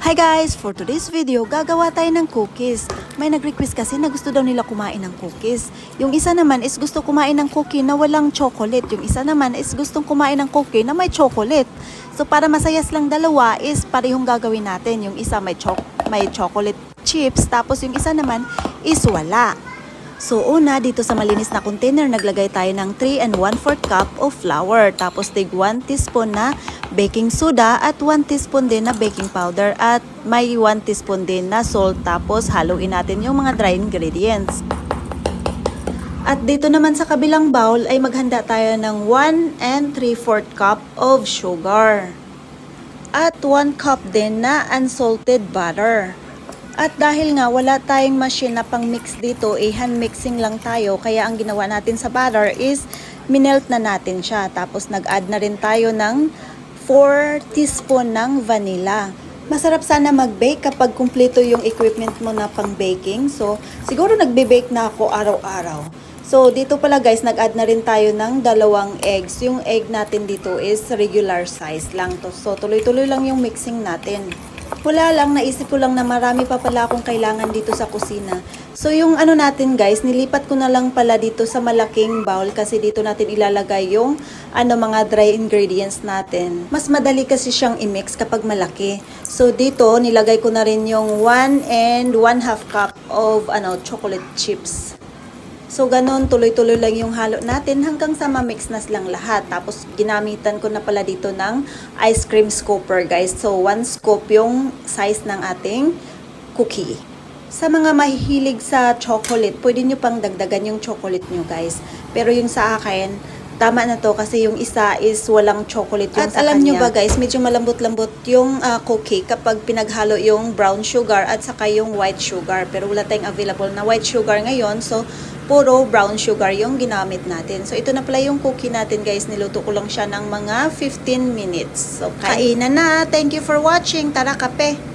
Hi guys! For today's video, gagawa tayo ng cookies. May nag-request kasi na gusto daw nila kumain ng cookies. Yung isa naman is gusto kumain ng cookie na walang chocolate. Yung isa naman is gustong kumain ng cookie na may chocolate. So para masayas lang dalawa is parehong gagawin natin. Yung isa may chocolate chips, tapos yung isa naman is wala. So una, dito sa malinis na container, naglagay tayo ng 3 and 1/4 cup of flour. Tapos tig 1 teaspoon na baking soda at 1 teaspoon din na baking powder at may 1 teaspoon din na salt. Tapos haluin natin yung mga dry ingredients. At dito naman sa kabilang bowl ay maghanda tayo ng 1 and 3/4 cup of sugar. At 1 cup din na unsalted butter. At dahil nga wala tayong machine na pang mix dito, hand mixing lang tayo. Kaya ang ginawa natin sa butter is minelt na natin siya. Tapos nag-add na rin tayo ng 4 teaspoon ng vanilla. Masarap sana mag-bake kapag kumpleto yung equipment mo na pang baking. So siguro nagbe-bake na ako araw-araw. So dito pala guys, nag-add na rin tayo ng 2 eggs. Yung egg natin dito is regular size lang to. So tuloy-tuloy lang yung mixing natin. Wala lang, naisip ko lang na marami pa pala akong kailangan dito sa kusina. So yung ano natin guys, nilipat ko na lang pala dito sa malaking bowl kasi dito natin ilalagay yung mga dry ingredients natin. Mas madali kasi siyang i-mix kapag malaki. So dito nilagay ko na rin yung 1 and 1/2 cup of chocolate chips. So ganon, tuloy-tuloy lang yung halo natin hanggang sa ma-mix na silang lahat. Tapos ginamitan ko na pala dito ng ice cream scooper guys. So 1 scoop yung size ng ating cookie. Sa mga mahihilig sa chocolate, pwede nyo pang dagdagan yung chocolate nyo guys. Pero yung sa akin, tama na to kasi yung isa is walang chocolate yung sa kanya. At alam nyo ba guys, medyo malambot-lambot yung cookie kapag pinaghalo yung brown sugar at saka yung white sugar. Pero wala tayong available na white sugar ngayon. So puro brown sugar yung ginamit natin. So ito na pala yung cookie natin guys. Niluto ko lang siya ng mga 15 minutes. So kainan na. Thank you for watching. Tara, kape!